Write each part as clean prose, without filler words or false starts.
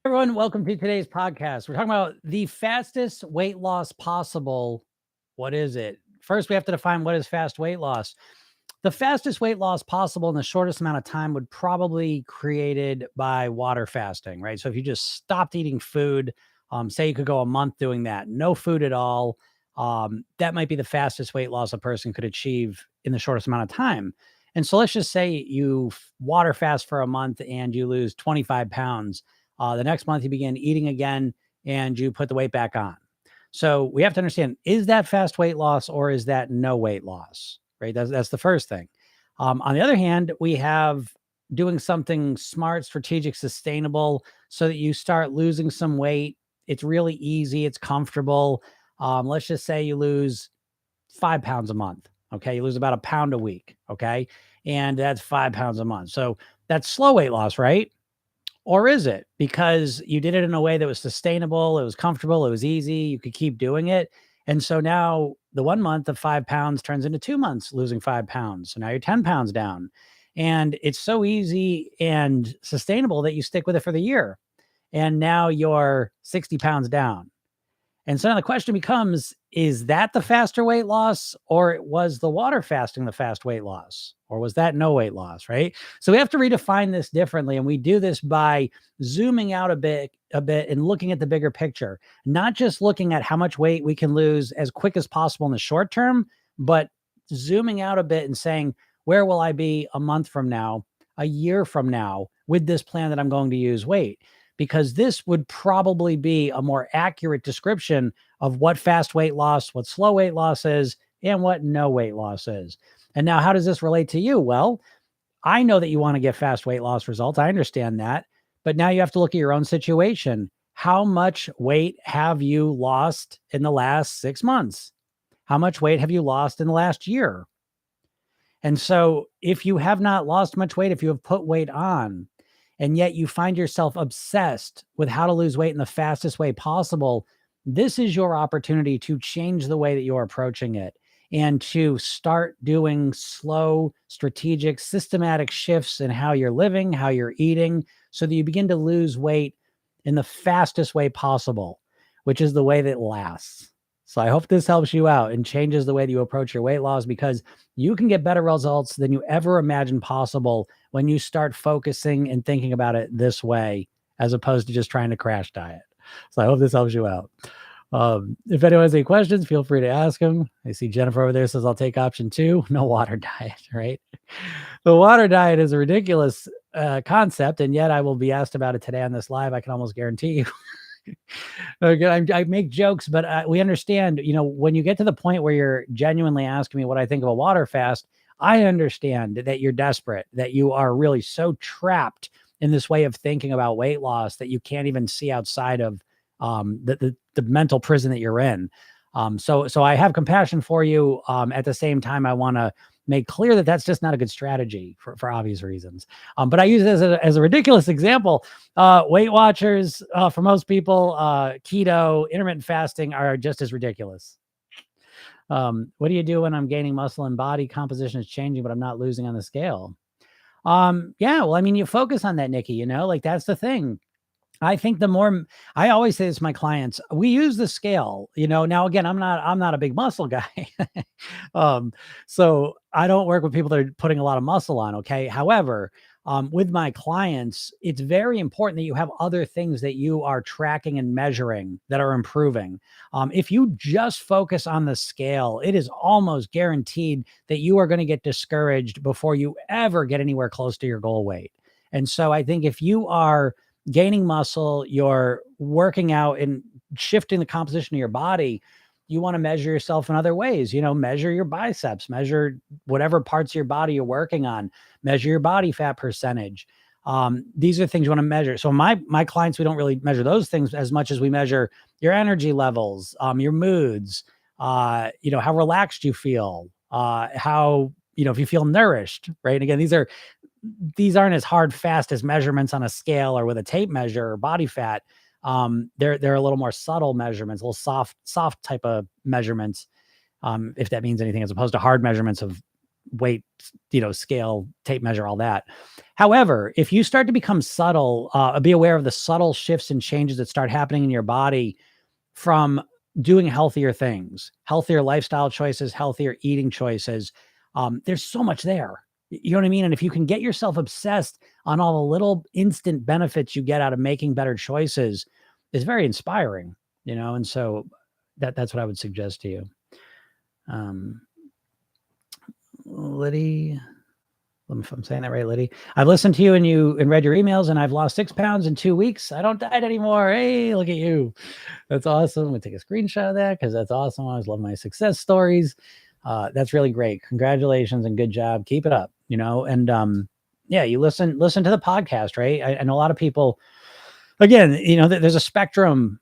Everyone, welcome to today's podcast. We're talking about the fastest weight loss possible. What is it? First, we have to define what is fast weight loss. The fastest weight loss possible in the shortest amount of time would probably created by water fasting, right? So if you just stopped eating food, say you could go a month doing that, no food at all, that might be the fastest weight loss a person could achieve in the shortest amount of time. And so let's just say you water fast for a month and you lose 25 pounds. The next month you begin eating again and you put the weight back on. So we have to understand, is that fast weight loss or is that no weight loss? Right? That's the first thing. On the other hand, we have doing something smart, strategic, sustainable so that you start losing some weight. It's really easy. It's comfortable. Let's just say you lose 5 pounds a month. Okay. You lose about a pound a week. Okay. And that's 5 pounds a month. So that's slow weight loss, right? Or is it because you did it in a way that was sustainable, it was comfortable, it was easy, you could keep doing it? And so now the 1 month of 5 pounds turns into 2 months losing 5 pounds. So now you're 10 pounds down. And it's so easy and sustainable that you stick with it for the year. And now you're 60 pounds down. And so now the question becomes, is that the faster weight loss, or was the water fasting the fast weight loss, or was that no weight loss, right? So we have to redefine this differently. And we do this by zooming out a bit and looking at the bigger picture, not just looking at how much weight we can lose as quick as possible in the short term, but zooming out a bit and saying, where will I be a month from now, a year from now with this plan that I'm going to use weight? Because this would probably be a more accurate description of what fast weight loss, what slow weight loss is, and what no weight loss is. And now, how does this relate to you? Well, I know that you want to get fast weight loss results. I understand that. But now you have to look at your own situation. How much weight have you lost in the last 6 months? How much weight have you lost in the last year? And so, if you have not lost much weight, if you have put weight on, and yet you find yourself obsessed with how to lose weight in the fastest way possible, this is your opportunity to change the way that you're approaching it and to start doing slow, strategic, systematic shifts in how you're living, how you're eating, so that you begin to lose weight in the fastest way possible, which is the way that lasts. So I hope this helps you out and changes the way that you approach your weight loss, because you can get better results than you ever imagined possible when you start focusing and thinking about it this way, as opposed to just trying to crash diet. So I hope this helps you out. If anyone has any questions, feel free to ask them. I see Jennifer over there says, I'll take option 2, no water diet, right? The water diet is a ridiculous concept, and yet I will be asked about it today on this live. I can almost guarantee you. Okay, I make jokes, but we understand, when you get to the point where you're genuinely asking me what I think of a water fast, I understand that you're desperate, that you are really so trapped in this way of thinking about weight loss that you can't even see outside of the mental prison that you're in. So I have compassion for you. At the same time, I want to make clear that that's just not a good strategy for obvious reasons. But I use it as a ridiculous example. Weight Watchers, for most people, keto, intermittent fasting are just as ridiculous. What do you do when I'm gaining muscle and body composition is changing, but I'm not losing on the scale? Yeah, well, I mean, you focus on that, Nikki, like that's the thing. I think the more I always say this to my clients, we use the scale, now again, I'm not a big muscle guy. So I don't work with people that are putting a lot of muscle on. Okay. However, with my clients, it's very important that you have other things that you are tracking and measuring that are improving. If you just focus on the scale, it is almost guaranteed that you are going to get discouraged before you ever get anywhere close to your goal weight. And so I think if you are gaining muscle, you're working out and shifting the composition of your body, you want to measure yourself in other ways, measure your biceps, measure whatever parts of your body you're working on, measure your body fat percentage. These are things you want to measure. So my clients, we don't really measure those things as much as we measure your energy levels, your moods, how relaxed you feel, how, if you feel nourished, right? And again, these aren't as hard, fast as measurements on a scale or with a tape measure or body fat. They're a little more subtle measurements, a little soft type of measurements, if that means anything, as opposed to hard measurements of weight, scale, tape measure, all that. However, if you start to become subtle, be aware of the subtle shifts and changes that start happening in your body from doing healthier things, healthier lifestyle choices, healthier eating choices. There's so much there. You know what I mean? And if you can get yourself obsessed on all the little instant benefits you get out of making better choices, it's very inspiring, and so that's what I would suggest to you. Liddy, if I'm saying that right, Liddy, I've listened to you and read your emails, and I've lost 6 pounds in 2 weeks. I don't diet anymore. Hey, look at you. That's awesome. We'll take a screenshot of that because that's awesome. I always love my success stories. That's really great. Congratulations and good job. Keep it up, and yeah, you listen to the podcast, right? I know a lot of people, again, there's a spectrum.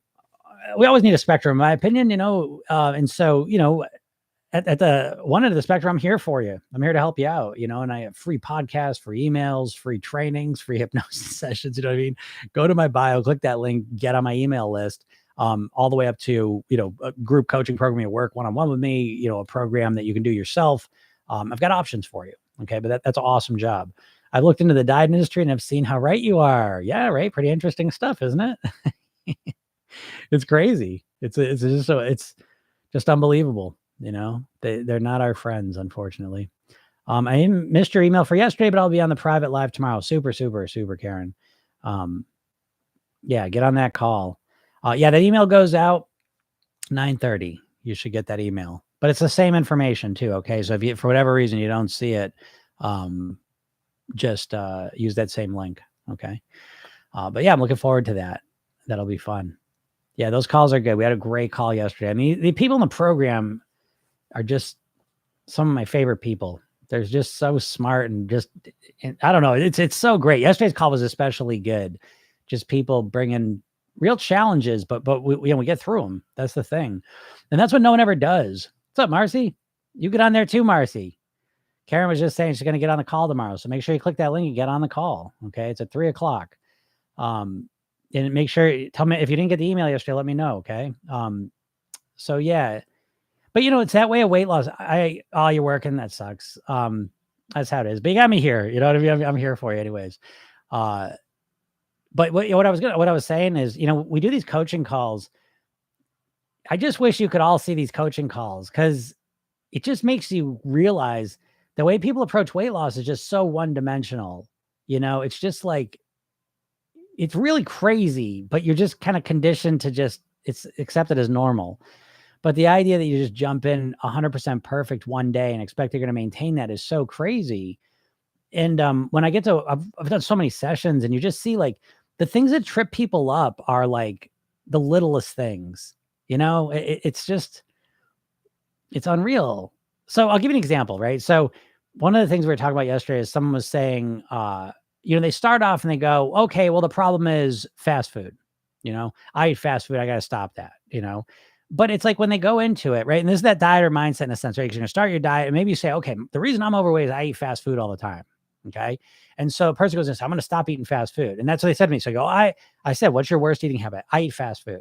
We always need a spectrum, in my opinion, and so, at the one end of the spectrum, I'm here for you. I'm here to help you out, and I have free podcasts, free emails, free trainings, free hypnosis sessions. You know what I mean? Go to my bio, click that link, get on my email list, all the way up to, a group coaching program, you work one-on-one with me, a program that you can do yourself. I've got options for you. Okay. But that's an awesome job. I've looked into the diet industry and I've seen how right you are. Yeah. Right. Pretty interesting stuff, isn't it? It's crazy. It's just unbelievable. They're not our friends, unfortunately. I missed your email for yesterday, but I'll be on the private live tomorrow. Super, super, super, Karen. Yeah, get on that call. Yeah, that email goes out 9:30. You should get that email, but it's the same information too. Okay. So if you, for whatever reason, you don't see it, just use that same link. Okay. But yeah, I'm looking forward to that. That'll be fun. Yeah, those calls are good. We had a great call yesterday. I mean, the people in the program are just some of my favorite people. They're just so smart and I don't know. It's so great. Yesterday's call was especially good. Just people bringing real challenges, but we get through them. That's the thing. And that's what no one ever does. What's up, Marcy? You get on there too, Marcy. Karen was just saying she's going to get on the call tomorrow. So make sure you click that link and get on the call. Okay. It's at 3:00. And make sure, tell me if you didn't get the email yesterday, let me know. Okay. So yeah, but it's that way of weight loss. You're working. That sucks. That's how it is, but you got me here. You know what I mean? I'm here for you anyways. But what I was saying is, we do these coaching calls. I just wish you could all see these coaching calls because it just makes you realize the way people approach weight loss is just so one-dimensional. It's just like, it's really crazy, but you're just kind of conditioned to it's accepted as normal. But the idea that you just jump in 100% perfect one day and expect you're going to maintain that is so crazy. And when I get to, I've done so many sessions, and you just see like the things that trip people up are like the littlest things. It's unreal. So I'll give you an example, right? So one of the things we were talking about yesterday is someone was saying, they start off and they go, okay, well, the problem is fast food. I eat fast food. I got to stop that, but it's like when they go into it, right? And this is that dieter mindset in a sense, right? You're going to start your diet and maybe you say, okay, the reason I'm overweight is I eat fast food all the time. Okay. And so a person goes and says, I'm going to stop eating fast food. And that's what they said to me. So I go, I said, what's your worst eating habit? I eat fast food.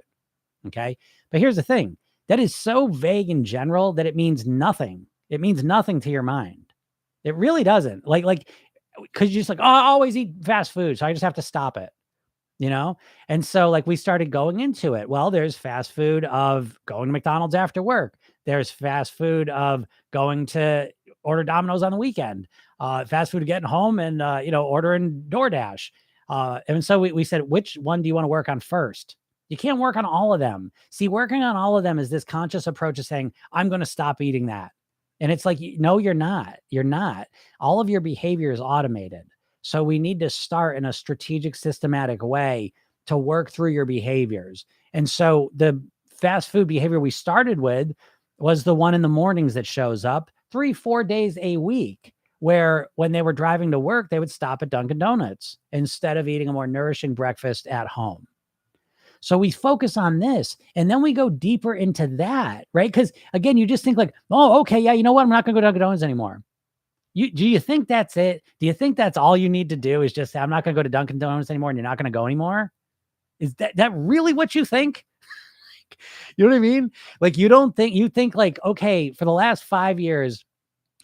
Okay. But here's the thing. That is so vague in general that it means nothing. It means nothing to your mind. It really doesn't. Like, cause you're just like, I always eat fast food. So I just have to stop it. And so like we started going into it. Well, there's fast food of going to McDonald's after work. There's fast food of going to order Domino's on the weekend, fast food getting home and, ordering DoorDash. And so we said, which one do you want to work on first? You can't work on all of them. See, working on all of them is this conscious approach of saying, I'm going to stop eating that. And it's like, no, you're not. You're not. All of your behavior is automated. So we need to start in a strategic, systematic way to work through your behaviors. And so the fast food behavior we started with was the one in the mornings that shows up 3-4 days a week, where when they were driving to work, they would stop at Dunkin' Donuts instead of eating a more nourishing breakfast at home. So we focus on this and then we go deeper into that, right? Because again, you just think like, oh, okay, yeah, you know what? I'm not going to go to Dunkin' Donuts anymore. Do you think that's it? Do you think that's all you need to do is just say, I'm not going to go to Dunkin' Donuts anymore and you're not going to go anymore? Is that really what you think? You know what I mean? Like, you think like, okay, for the last 5 years,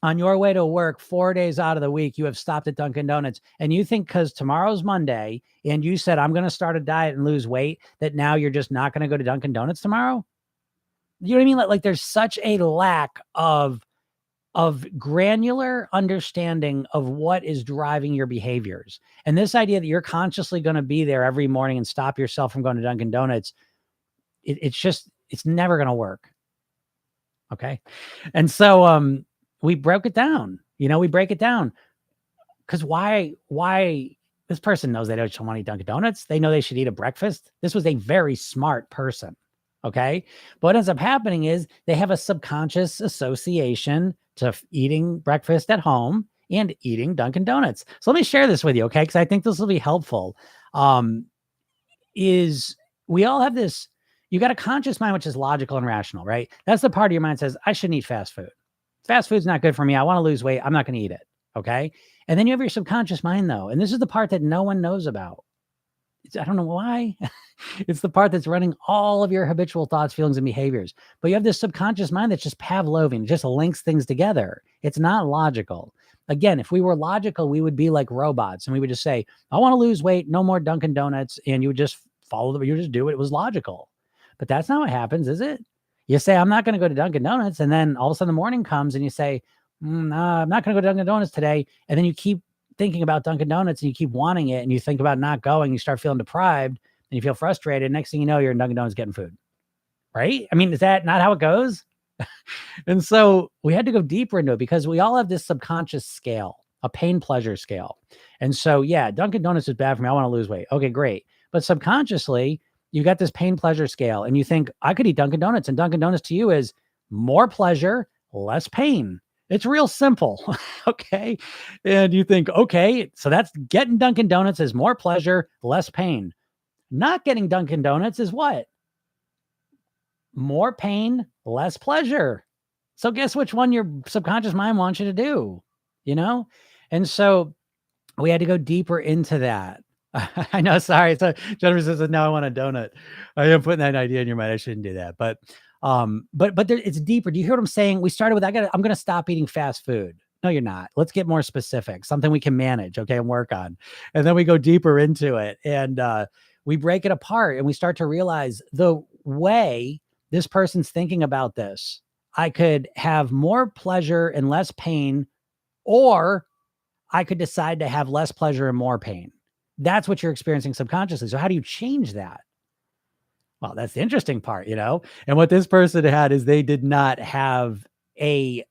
on your way to work 4 days out of the week, you have stopped at Dunkin' Donuts, and you think because tomorrow's Monday and you said, I'm going to start a diet and lose weight, that now you're just not going to go to Dunkin' Donuts tomorrow? You know what I mean? Like there's such a lack of granular understanding of what is driving your behaviors. And this idea that you're consciously going to be there every morning and stop yourself from going to Dunkin' Donuts, it's never going to work. Okay. And so, we broke it down, we break it down because why this person knows they don't want to eat Dunkin' Donuts. They know they should eat a breakfast. This was a very smart person. Okay. But what ends up happening is they have a subconscious association to eating breakfast at home and eating Dunkin' Donuts. So let me share this with you. Okay. Cause I think this will be helpful. Is we all have this, you got a conscious mind, which is logical and rational, right? That's the part of your mind that says, I shouldn't eat fast food. Fast food's not good for me. I want to lose weight. I'm not going to eat it. Okay. And then you have your subconscious mind though. And this is the part that no one knows about. I don't know why. It's the part that's running all of your habitual thoughts, feelings, and behaviors. But you have this subconscious mind that's just Pavlovian, it just links things together. It's not logical. Again, if we were logical, we would be like robots and we would just say, I want to lose weight, no more Dunkin' Donuts. And you would just you would just do it. It was logical. But that's not what happens, is it? You say, I'm not going to go to Dunkin' Donuts. And then all of a sudden the morning comes and you say, I'm not going to go to Dunkin' Donuts today. And then you keep thinking about Dunkin' Donuts and you keep wanting it and you think about not going, you start feeling deprived and you feel frustrated. Next thing you know, you're in Dunkin' Donuts getting food, right? I mean, is that not how it goes? And so we had to go deeper into it because we all have this subconscious scale, a pain pleasure scale. And so, yeah, Dunkin' Donuts is bad for me. I want to lose weight. Okay, great. But subconsciously, you got this pain pleasure scale and you think I could eat Dunkin' Donuts, and Dunkin' Donuts to you is more pleasure, less pain. It's real simple. Okay. And you think, okay, so that's getting Dunkin' Donuts is more pleasure, less pain. Not getting Dunkin' Donuts is what? More pain, less pleasure. So guess which one your subconscious mind wants you to do, And so we had to go deeper into that. I know. Sorry. So Jennifer says, no, I want a donut. I am putting that idea in your mind. I shouldn't do that. But there, it's deeper. Do you hear what I'm saying? We started with, I'm going to stop eating fast food. No, you're not. Let's get more specific, something we can manage. Okay. And work on. And then we go deeper into it and, we break it apart and we start to realize the way this person's thinking about this. I could have more pleasure and less pain, or I could decide to have less pleasure and more pain. That's what you're experiencing subconsciously. So how do you change that? Well, that's the interesting part, And what this person had is they did not have a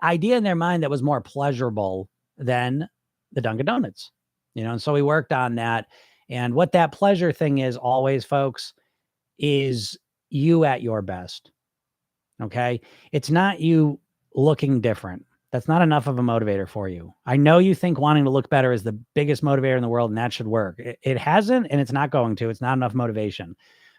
idea in their mind that was more pleasurable than the Dunkin' Donuts, And so we worked on that. And what that pleasure thing is always, folks, is you at your best. Okay. It's not you looking different. That's not enough of a motivator for you. I know you think wanting to look better is the biggest motivator in the world and that should work. It hasn't, and it's not going to. It's not enough motivation.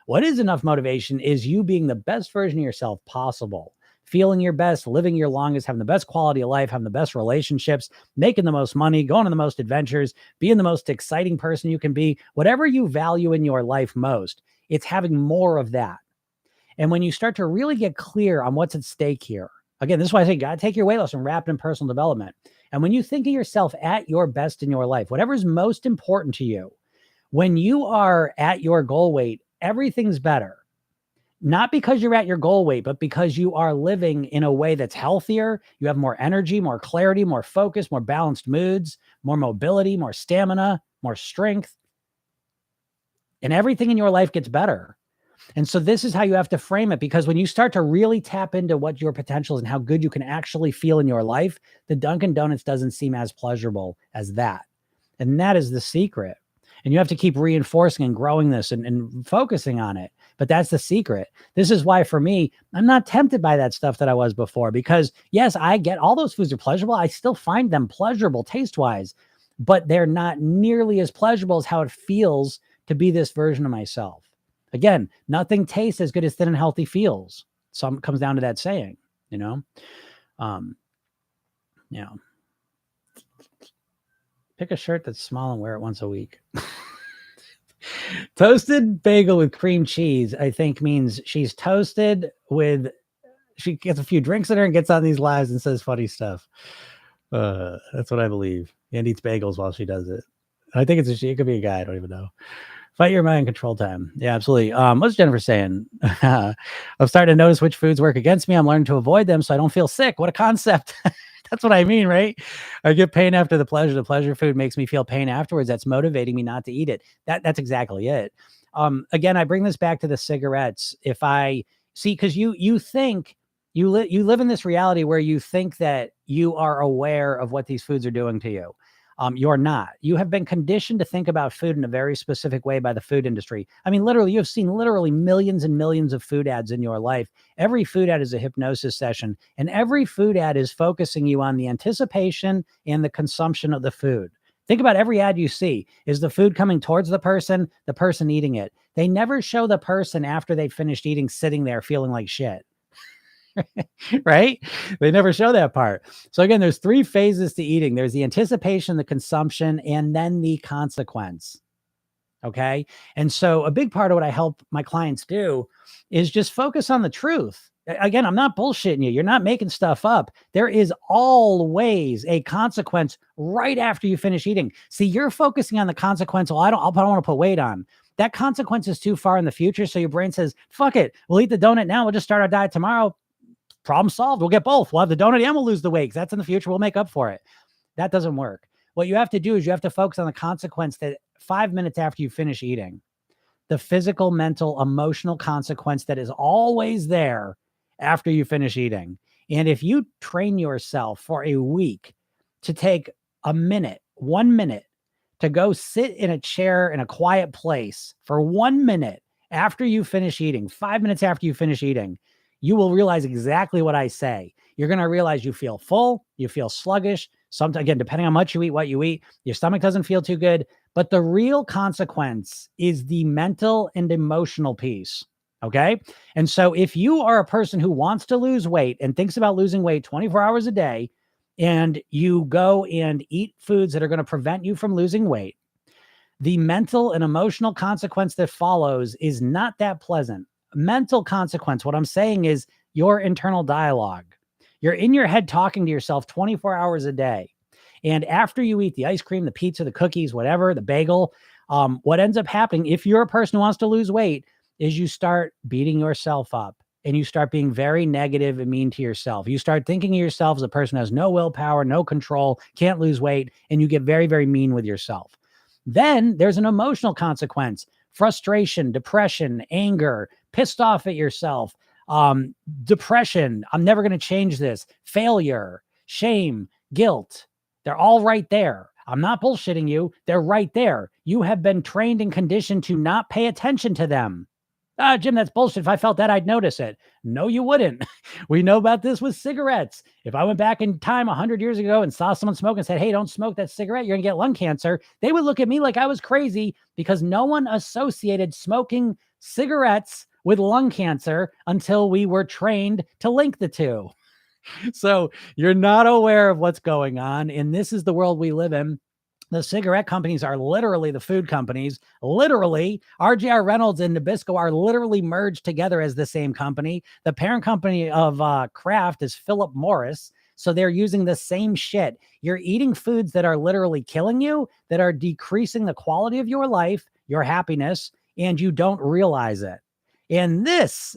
What is enough motivation is you being the best version of yourself possible, feeling your best, living your longest, having the best quality of life, having the best relationships, making the most money, going on the most adventures, being the most exciting person you can be. Whatever you value in your life most, it's having more of that. And when you start to really get clear on what's at stake here, again, this is why I say, got to take your weight loss and wrap it in personal development. And when you think of yourself at your best in your life, whatever is most important to you, when you are at your goal weight, everything's better. Not because you're at your goal weight, but because you are living in a way that's healthier. You have more energy, more clarity, more focus, more balanced moods, more mobility, more stamina, more strength. And everything in your life gets better. And so this is how you have to frame it, because when you start to really tap into what your potential is and how good you can actually feel in your life, the Dunkin' Donuts doesn't seem as pleasurable as that. And that is the secret. And you have to keep reinforcing and growing this and focusing on it. But that's the secret. This is why, for me, I'm not tempted by that stuff that I was before, because yes, I get all those foods are pleasurable. I still find them pleasurable taste-wise, but they're not nearly as pleasurable as how it feels to be this version of myself. Again, nothing tastes as good as thin and healthy feels. Some comes down to that saying, pick a shirt that's small and wear it once a week. Toasted bagel with cream cheese, I think, means she's toasted with She gets a few drinks in her and gets on these lives and says funny stuff. That's what I believe. And eats bagels while she does it. I think it could be a guy. I don't even know. Fight your mind, control time. Yeah, absolutely. What's Jennifer saying? I'm starting to notice which foods work against me. I'm learning to avoid them so I don't feel sick. What a concept. That's what I mean, right? I get pain after the pleasure. The pleasure food makes me feel pain afterwards. That's motivating me not to eat it. That's exactly it. Again, I bring this back to the cigarettes. If I see, because you think you live in this reality where you think that you are aware of what these foods are doing to you. You're not. You have been conditioned to think about food in a very specific way by the food industry. I mean, literally, you have seen literally millions and millions of food ads in your life. Every food ad is a hypnosis session, and every food ad is focusing you on the anticipation and the consumption of the food. Think about every ad you see. Is the food coming towards the person eating it? They never show the person after they finished eating sitting there feeling like shit. Right? They never show that part. So again, there's 3 phases to eating. There's the anticipation, the consumption, and then the consequence. Okay. And so a big part of what I help my clients do is just focus on the truth. Again, I'm not bullshitting you. You're not making stuff up. There is always a consequence right after you finish eating. See, you're focusing on the consequence. Well, I don't want to put weight on. That consequence is too far in the future. So your brain says, fuck it. We'll eat the donut now. We'll just start our diet tomorrow. Problem solved. We'll get both. We'll have the donut and we'll lose the weight. That's in the future. We'll make up for it. That doesn't work. What you have to do is you have to focus on the consequence that 5 minutes after you finish eating, the physical, mental, emotional consequence that is always there after you finish eating. And if you train yourself for a week to take a minute, 1 minute, to go sit in a chair in a quiet place for 1 minute after you finish eating, 5 minutes after you finish eating, you will realize exactly what I say. You're going to realize you feel full, you feel sluggish. Sometimes, again, depending on how much you eat, what you eat, your stomach doesn't feel too good. But the real consequence is the mental and emotional piece. Okay. And so if you are a person who wants to lose weight and thinks about losing weight 24 hours a day, and you go and eat foods that are going to prevent you from losing weight, the mental and emotional consequence that follows is not that pleasant. Mental consequence, what I'm saying is your internal dialogue. You're in your head talking to yourself 24 hours a day. And after you eat the ice cream, the pizza, the cookies, whatever, the bagel, what ends up happening if you're a person who wants to lose weight is you start beating yourself up and you start being very negative and mean to yourself. You start thinking of yourself as a person who has no willpower, no control, can't lose weight, and you get very, very mean with yourself. Then there's an emotional consequence: frustration, depression, anger, pissed off at yourself, depression. I'm never going to change this. Failure, shame, guilt. They're all right there. I'm not bullshitting you. They're right there. You have been trained and conditioned to not pay attention to them. Jim, that's bullshit. If I felt that, I'd notice it. No, you wouldn't. We know about this with cigarettes. If I went back in time 100 years ago and saw someone smoke and said, hey, don't smoke that cigarette, you're going to get lung cancer, they would look at me like I was crazy because no one associated smoking cigarettes with lung cancer until we were trained to link the two. So you're not aware of what's going on. And this is the world we live in. The cigarette companies are literally the food companies. Literally, RJR Reynolds and Nabisco are literally merged together as the same company. The parent company of Kraft is Philip Morris. So they're using the same shit. You're eating foods that are literally killing you, that are decreasing the quality of your life, your happiness, and you don't realize it. And this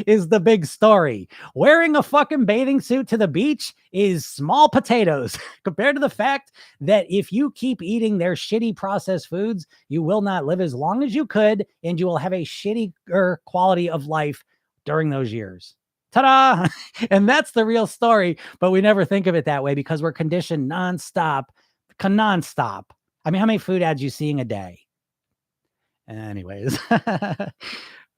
is the big story. Wearing a fucking bathing suit to the beach is small potatoes compared to the fact that if you keep eating their shitty processed foods, you will not live as long as you could, and you will have a shittier quality of life during those years. Ta-da! And that's the real story, but we never think of it that way because we're conditioned nonstop. I mean, how many food ads you seeing a day? Anyways.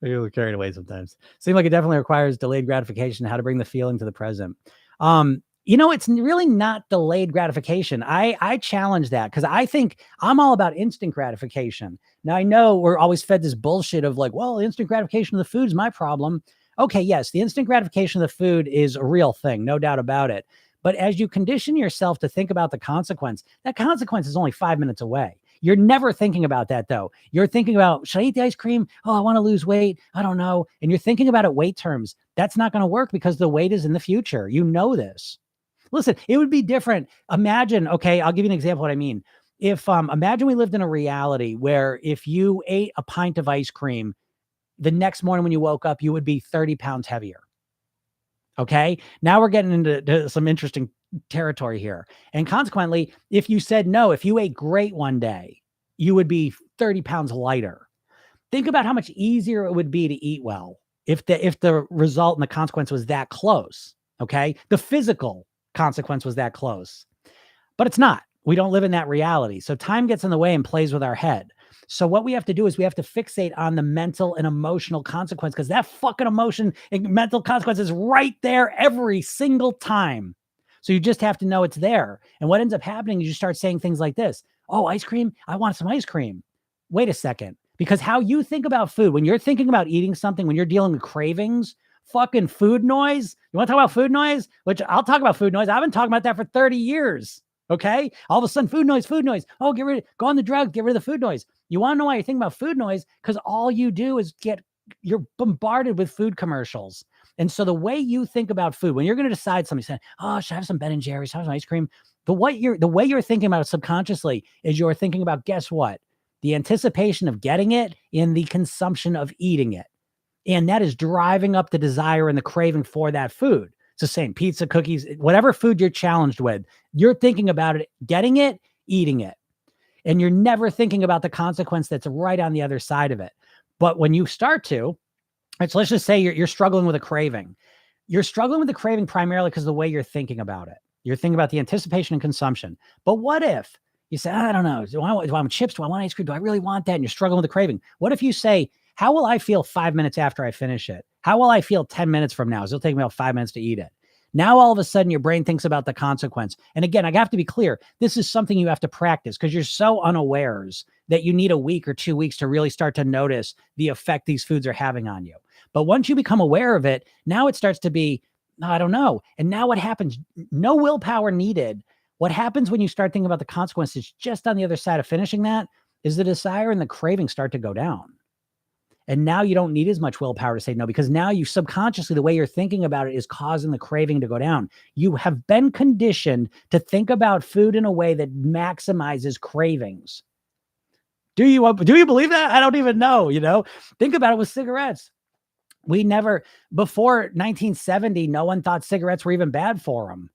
You get carried away sometimes. Seems like it definitely requires delayed gratification, how to bring the feeling to the present. It's really not delayed gratification. I challenge that because I think I'm all about instant gratification. Now, I know we're always fed this bullshit of like, well, instant gratification of the food is my problem. Okay, yes, the instant gratification of the food is a real thing, no doubt about it. But as you condition yourself to think about the consequence, that consequence is only 5 minutes away. You're never thinking about that though. You're thinking about, should I eat the ice cream? Oh, I want to lose weight. I don't know. And you're thinking about it weight terms. That's not going to work because the weight is in the future. You know this. Listen, it would be different. Imagine, okay, I'll give you an example of what I mean. If imagine we lived in a reality where if you ate a pint of ice cream, the next morning when you woke up, you would be 30 pounds heavier. Okay. Now we're getting into some interesting territory here. And consequently, if you said no, if you ate great one day, you would be 30 pounds lighter. Think about how much easier it would be to eat well if the result and the consequence was that close. Okay. The physical consequence was that close, but it's not. We don't live in that reality. So time gets in the way and plays with our head. So what we have to do is we have to fixate on the mental and emotional consequence, because that fucking emotion and mental consequence is right there every single time. So you just have to know it's there. And what ends up happening is you start saying things like this. Oh, ice cream. I want some ice cream. Wait a second. Because how you think about food, when you're thinking about eating something, when you're dealing with cravings, fucking food noise. You want to talk about food noise? Which I'll talk about food noise. I've been talking about that for 30 years. Okay. All of a sudden, food noise, food noise. Oh, go on the drugs, get rid of the food noise. You want to know why you're thinking about food noise? Because all you do is you're bombarded with food commercials. And so the way you think about food, when you're going to decide something, saying, oh, should I have some Ben and Jerry's, should I have some ice cream? The way you're thinking about it subconsciously is you're thinking about, guess what? The anticipation of getting it and the consumption of eating it. And that is driving up the desire and the craving for that food. It's the same, pizza, cookies, whatever food you're challenged with, you're thinking about it, getting it, eating it. And you're never thinking about the consequence that's right on the other side of it. But when you start to, let's just say you're struggling with a craving. You're struggling with the craving primarily because of the way you're thinking about it. You're thinking about the anticipation and consumption. But what if you say, I don't know, do I want chips? Do I want ice cream? Do I really want that? And you're struggling with the craving. What if you say, how will I feel 5 minutes after I finish it? How will I feel 10 minutes from now? It'll take me about 5 minutes to eat it. Now, all of a sudden, your brain thinks about the consequence. And again, I have to be clear. This is something you have to practice because you're so unawares that you need a week or 2 weeks to really start to notice the effect these foods are having on you. But once you become aware of it, now it starts to be, I don't know. And now what happens? No willpower needed. What happens when you start thinking about the consequences just on the other side of finishing that is the desire and the craving start to go down. And now you don't need as much willpower to say no, because now you subconsciously, the way you're thinking about it is causing the craving to go down. You have been conditioned to think about food in a way that maximizes cravings. Do you believe that? I don't even know, think about it with cigarettes. Before 1970, no one thought cigarettes were even bad for them.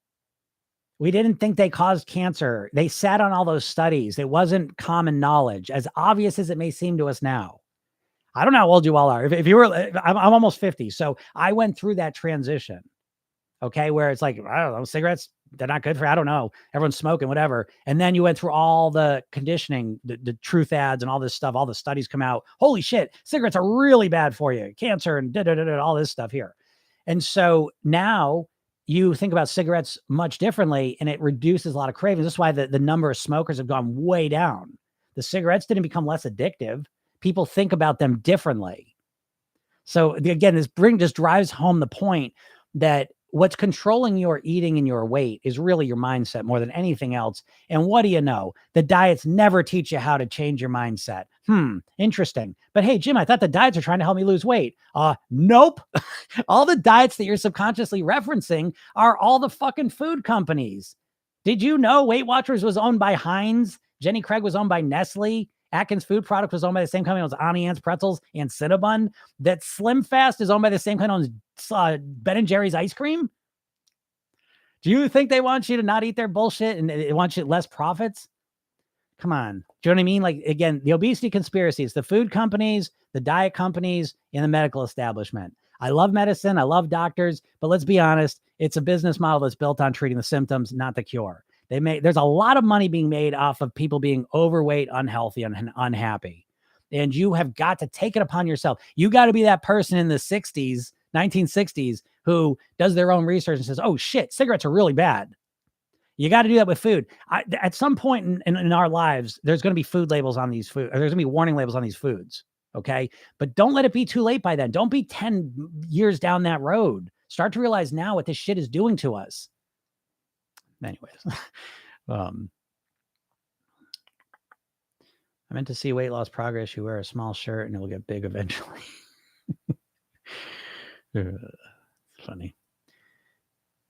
We didn't think they caused cancer. They sat on all those studies. It wasn't common knowledge, as obvious as it may seem to us now. I don't know how old you all are. If you were, I'm almost 50. So I went through that transition. Okay. Where it's like, I don't know, cigarettes, they're not good for, I don't know. Everyone's smoking, whatever. And then you went through all the conditioning, the truth ads and all this stuff. All the studies come out. Holy shit. Cigarettes are really bad for you. Cancer and all this stuff here. And so now you think about cigarettes much differently and it reduces a lot of cravings. That's why the number of smokers have gone way down. The cigarettes didn't become less addictive. People think about them differently. So again, this just drives home the point that what's controlling your eating and your weight is really your mindset more than anything else. And what do you know? The diets never teach you how to change your mindset. Interesting. But hey, Jim, I thought the diets are trying to help me lose weight. Nope. All the diets that you're subconsciously referencing are all the fucking food companies. Did you know Weight Watchers was owned by Heinz? Jenny Craig was owned by Nestle. Atkins Food Product was owned by the same company as Auntie Anne's Pretzels and Cinnabon. That Slim Fast is owned by the same company as Ben and Jerry's ice cream. Do you think they want you to not eat their bullshit and they want you less profits? Come on. Do you know what I mean? Like, again, the obesity conspiracies, the food companies, the diet companies, and the medical establishment. I love medicine. I love doctors, but let's be honest. It's a business model that's built on treating the symptoms, not the cure. There's a lot of money being made off of people being overweight, unhealthy, and unhappy. And you have got to take it upon yourself. You got to be that person in the 1960s, who does their own research and says, oh shit, cigarettes are really bad. You got to do that with food. At some point in our lives, there's going to be food labels on these foods. There's going to be warning labels on these foods. Okay. But don't let it be too late by then. Don't be 10 years down that road. Start to realize now what this shit is doing to us. Anyways, I meant to see weight loss progress. You wear a small shirt and it will get big eventually. Funny.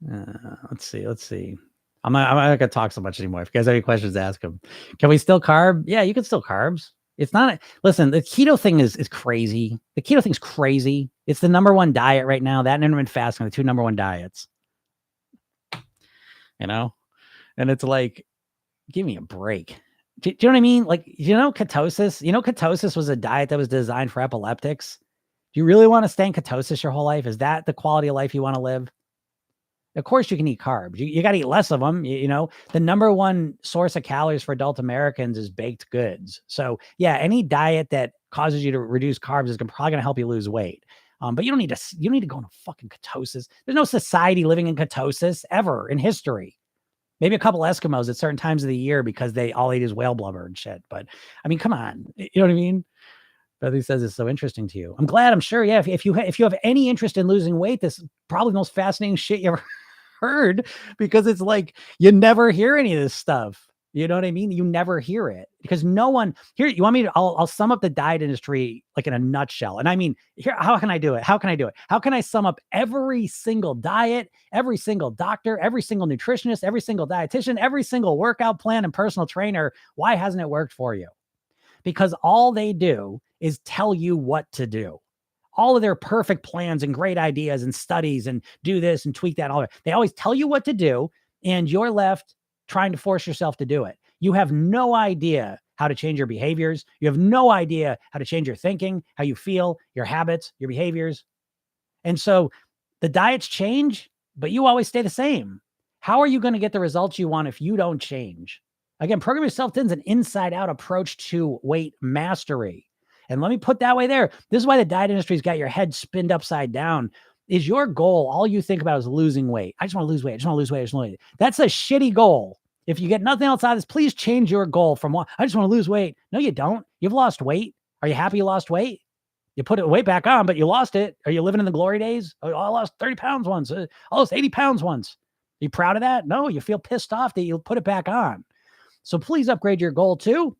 Let's see. I'm not gonna talk so much anymore. If you guys have any questions, ask them. Can we still carb? Yeah, you can still carbs. It's not. Listen, the keto thing is crazy. The keto thing's crazy. It's the number one diet right now. That and intermittent fasting are the two number one diets. You know, and it's like, give me a break. Do you know what I mean? Like, ketosis. Ketosis was a diet that was designed for epileptics. Do you really want to stay in ketosis your whole life? Is that the quality of life you want to live? Of course you can eat carbs. You got to eat less of them. The number one source of calories for adult Americans is baked goods. So yeah, any diet that causes you to reduce carbs is probably going to help you lose weight. But you don't need to go into fucking ketosis. There's no society living in ketosis ever in history. Maybe a couple Eskimos at certain times of the year because they all eat is whale blubber and shit. But I mean, come on, you know what I mean? Bethany says it's so interesting to you. I'm glad. I'm sure. Yeah. If you have any interest in losing weight, this is probably the most fascinating shit you ever heard, because it's like you never hear any of this stuff. You know what I mean? You never hear it because no one here. You want me to? I'll sum up the diet industry like in a nutshell. And I mean, here, how can I do it? How can I sum up every single diet, every single doctor, every single nutritionist, every single dietitian, every single workout plan and personal trainer? Why hasn't it worked for you? Because all they do is tell you what to do. All of their perfect plans and great ideas and studies and do this and tweak that. All that. They always tell you what to do, and you're left trying to force yourself to do it. You have no idea how to change your behaviors. You have no idea how to change your thinking, how you feel, your habits, your behaviors. And so the diets change, but you always stay the same. How are you going to get the results you want if you don't change? Again, Program Yourself Thin is an inside-out approach to weight mastery. And let me put that way there. This is why the diet industry's got your head spinned upside down. Is your goal, all you think about is losing weight. I just want to lose weight. I just want to lose weight. I just want to lose weight. That's a shitty goal. If you get nothing else out of this, please change your goal from what I just want to lose weight. No, you don't. You've lost weight. Are you happy you lost weight? You put it weight back on, but you lost it. Are you living in the glory days? Oh, I lost 30 pounds once. I lost 80 pounds once. Are you proud of that? No, you feel pissed off that you put it back on. So please upgrade your goal too.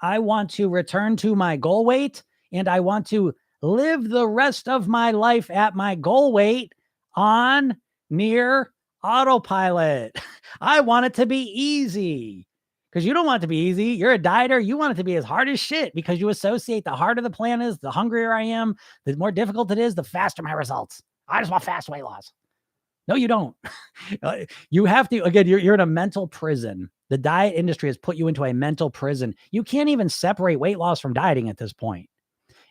I want to return to my goal weight, and I want to live the rest of my life at my goal weight on near autopilot. I want it to be easy, because you don't want it to be easy. You're a dieter. You want it to be as hard as shit, because you associate the harder the plan is, the hungrier I am, the more difficult it is, the faster my results. I just want fast weight loss. No, you don't. You have to, again, you're in a mental prison. The diet industry has put you into a mental prison. You can't even separate weight loss from dieting at this point.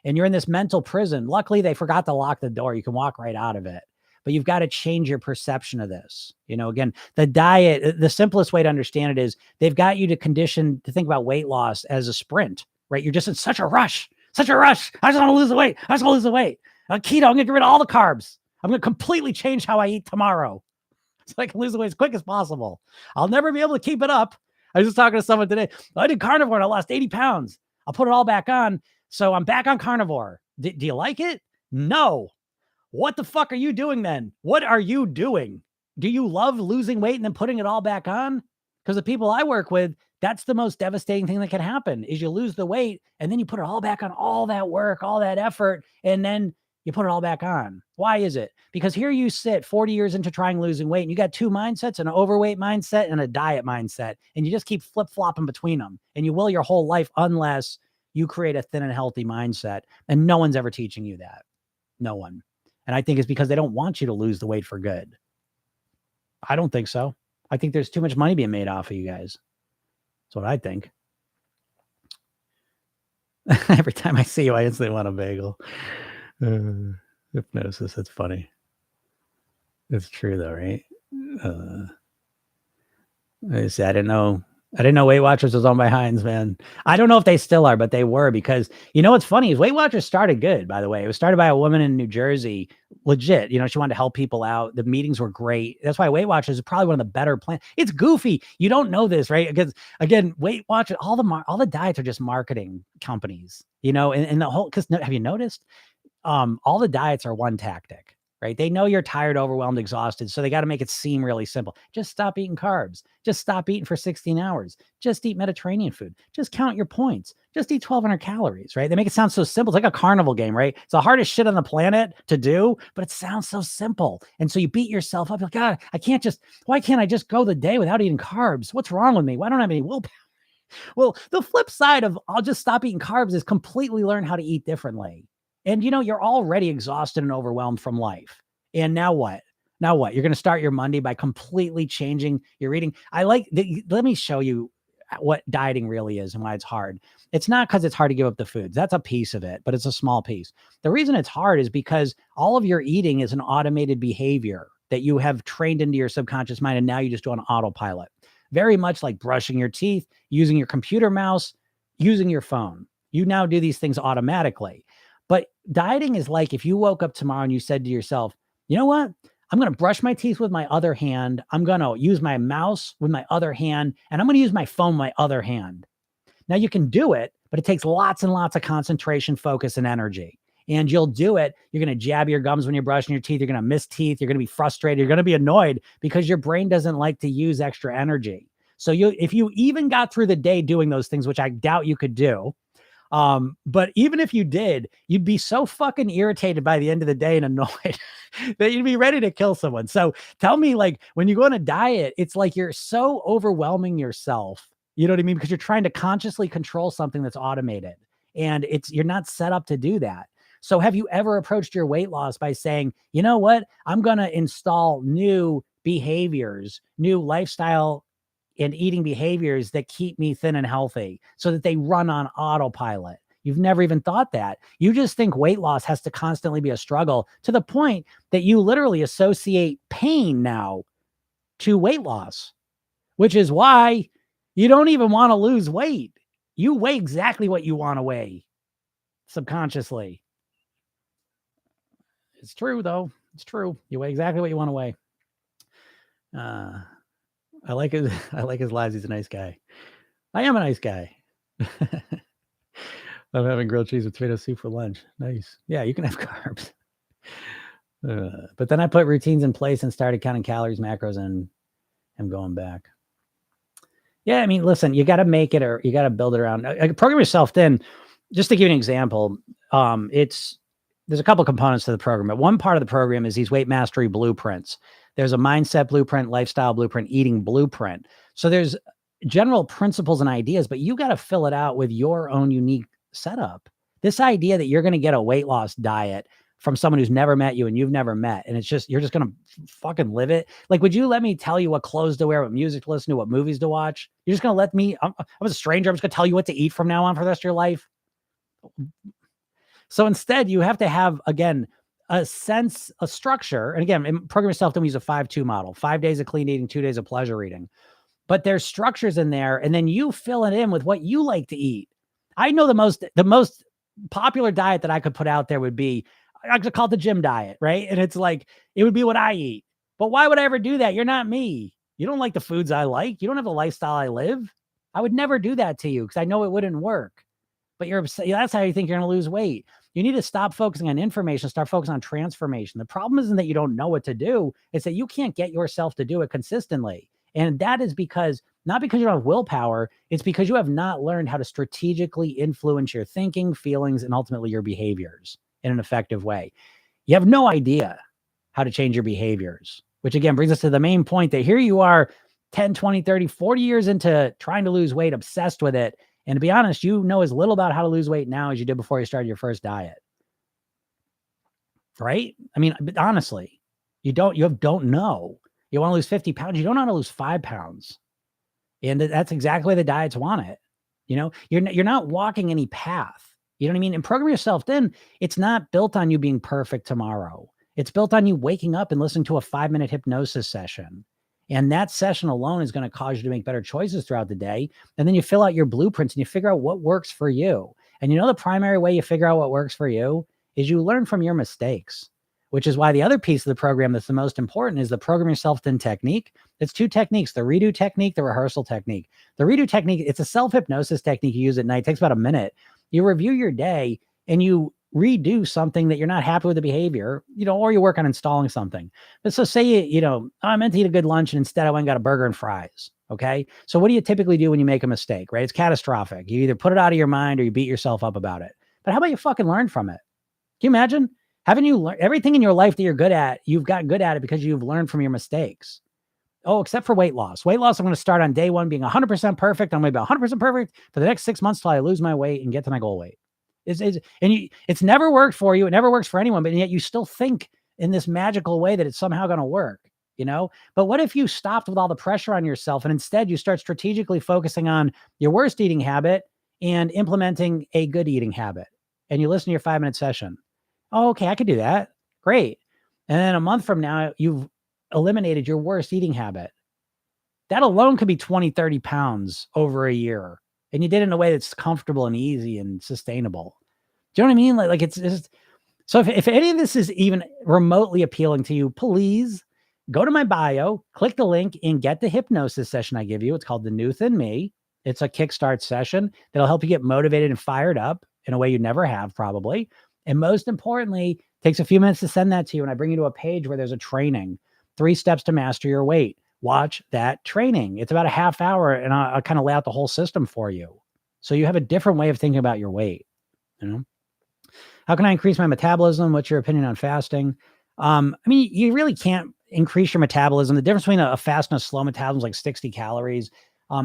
And you're in this mental prison. Luckily, they forgot to lock the door. You can walk right out of it. But you've got to change your perception of this. Again, the diet, the simplest way to understand it is they've got you to condition to think about weight loss as a sprint, right? You're just in such a rush. I just want to lose the weight. Keto, I'm going to get rid of all the carbs. I'm going to completely change how I eat tomorrow, so I can lose the weight as quick as possible. I'll never be able to keep it up. I was just talking to someone today. I did carnivore and I lost 80 pounds. I'll put it all back on. So I'm back on carnivore. Do you like it? No. What the fuck are you doing then? What are you doing? Do you love losing weight and then putting it all back on? Because the people I work with, that's the most devastating thing that can happen is you lose the weight and then you put it all back on, all that work, all that effort, and then you put it all back on. Why is it? Because here you sit 40 years into trying losing weight and you got two mindsets, an overweight mindset and a diet mindset. And you just keep flip-flopping between them. And you will your whole life unless you create a thin and healthy mindset. And no one's ever teaching you that. No one. And I think it's because they don't want you to lose the weight for good. I don't think so. I think there's too much money being made off of you guys. That's what I think. Every time I see you, I instantly want a bagel. Hypnosis. That's funny. It's true though, right? I didn't know Weight Watchers was on my hinds, man. I don't know if they still are, but they were, because what's funny is Weight Watchers started good, by the way. It was started by a woman in New Jersey, legit. She wanted to help people out. The meetings were great. That's why Weight Watchers is probably one of the better plans. It's goofy. You don't know this, right? Because again, Weight Watchers, all the diets are just marketing companies, and the whole, because have you noticed? All the diets are one tactic. right? They know you're tired, overwhelmed, exhausted. So they got to make it seem really simple. Just stop eating carbs. Just stop eating for 16 hours. Just eat Mediterranean food. Just count your points. Just eat 1,200 calories, right? They make it sound so simple. It's like a carnival game, right? It's the hardest shit on the planet to do, but it sounds so simple. And so you beat yourself up. You're like, God, why can't I just go the day without eating carbs? What's wrong with me? Why don't I have any willpower? Well, the flip side of I'll just stop eating carbs is completely learn how to eat differently. And you're already exhausted and overwhelmed from life. And now what? Now what? You're going to start your Monday by completely changing your eating. Let me show you what dieting really is and why it's hard. It's not because it's hard to give up the foods. That's a piece of it, but it's a small piece. The reason it's hard is because all of your eating is an automated behavior that you have trained into your subconscious mind. And now you just do on autopilot. Very much like brushing your teeth, using your computer mouse, using your phone. You now do these things automatically. But dieting is like if you woke up tomorrow and you said to yourself, you know what? I'm going to brush my teeth with my other hand. I'm going to use my mouse with my other hand, and I'm going to use my phone with my other hand. Now you can do it, but it takes lots and lots of concentration, focus, and energy. And you'll do it. You're going to jab your gums when you're brushing your teeth. You're going to miss teeth. You're going to be frustrated. You're going to be annoyed because your brain doesn't like to use extra energy. So if you even got through the day doing those things, which I doubt you could do, but even if you did, you'd be so fucking irritated by the end of the day and annoyed that you'd be ready to kill someone. So tell me, like, when you go on a diet, it's like you're so overwhelming yourself. You know what I mean? Because you're trying to consciously control something that's automated, and you're not set up to do that. So have you ever approached your weight loss by saying, you know what? I'm going to install new behaviors, new lifestyle and eating behaviors that keep me thin and healthy so that they run on autopilot. You've never even thought that. You just think weight loss has to constantly be a struggle to the point that you literally associate pain now to weight loss, which is why you don't even want to lose weight. You weigh exactly what you want to weigh subconsciously. It's true, though. It's true. You weigh exactly what you want to weigh. I like his lives. He's a nice guy. I am a nice guy. I'm having grilled cheese with tomato soup for lunch. Nice. Yeah, you can have carbs. But then I put routines in place and started counting calories, macros, and I'm going back. Yeah, I mean, listen, you got to make it, or you got to build it around. Program yourself thin. Just to give you an example, there's a couple components to the program, but one part of the program is these weight mastery blueprints. There's a mindset blueprint, lifestyle blueprint, eating blueprint. So there's general principles and ideas, but you got to fill it out with your own unique setup. This idea that you're going to get a weight loss diet from someone who's never met you and you've never met, and you're just going to fucking live it. Like, would you let me tell you what clothes to wear, what music to listen to, what movies to watch? You're just going to let me, I'm a stranger. I'm just going to tell you what to eat from now on for the rest of your life. So instead, you have to have, again, a sense, a structure. And again, in Program Yourself, then we use a 5-2 model, 5 days of clean eating, 2 days of pleasure eating. But there's structures in there, and then you fill it in with what you like to eat. I know the most popular diet that I could put out there would be, I could call it the gym diet, right? And it's like, it would be what I eat. But why would I ever do that? You're not me. You don't like the foods I like. You don't have the lifestyle I live. I would never do that to you because I know it wouldn't work. But that's how you think you're going to lose weight. You need to stop focusing on information, start focusing on transformation. The problem isn't that you don't know what to do. It's that you can't get yourself to do it consistently. And that is not because you don't have willpower. It's because you have not learned how to strategically influence your thinking, feelings, and ultimately your behaviors in an effective way. You have no idea how to change your behaviors, which again brings us to the main point that here you are 10, 20, 30, 40 years into trying to lose weight, obsessed with it. And to be honest, you know as little about how to lose weight now as you did before you started your first diet. Right? I mean, honestly, you don't know. You want to lose 50 pounds. You don't know how to lose 5 pounds. And that's exactly the diets want it. You're not walking any path. You know what I mean? And Program Yourself Thin, it's not built on you being perfect tomorrow. It's built on you waking up and listening to a 5-minute hypnosis session. And that session alone is going to cause you to make better choices throughout the day. And then you fill out your blueprints and you figure out what works for you. And the primary way you figure out what works for you is you learn from your mistakes, which is why the other piece of the program that's the most important is the Program Yourself Thin technique. It's 2 techniques, the redo technique, the rehearsal technique. The redo technique, it's a self-hypnosis technique you use at night. It takes about a minute. You review your day and you redo something that you're not happy with the behavior, or you work on installing something. But so say I meant to eat a good lunch and instead I went and got a burger and fries. Okay. So what do you typically do when you make a mistake, right? It's catastrophic. You either put it out of your mind or you beat yourself up about it. But how about you fucking learn from it? Can you imagine? Haven't you learned everything in your life that you're good at? You've got good at it because you've learned from your mistakes. Oh, except for weight loss. Weight loss, I'm going to start on day one being 100% perfect. I'm going to be 100% perfect for the next 6 months till I lose my weight and get to my goal weight. It's never worked for you. It never works for anyone, but yet you still think in this magical way that it's somehow going to work, But what if you stopped with all the pressure on yourself and instead you start strategically focusing on your worst eating habit and implementing a good eating habit, and you listen to your 5-minute session? Oh, okay, I could do that. Great. And then a month from now, you've eliminated your worst eating habit. That alone could be 20, 30 pounds over a year. And you did it in a way that's comfortable and easy and sustainable. Do you know what I mean? Like it's just, so if any of this is even remotely appealing to you, please go to my bio, click the link and get the hypnosis session I give you. It's called The New Thin Me. It's a kickstart session that'll help you get motivated and fired up in a way you never have probably. And most importantly, takes a few minutes to send that to you. And I bring you to a page where there's a training, 3 steps to master your weight. Watch that training. It's about a half hour and I'll kind of lay out the whole system for you. So you have a different way of thinking about your weight. How can I increase my metabolism? What's your opinion on fasting? You really can't increase your metabolism. The difference between a fast and a slow metabolism is like 60 calories.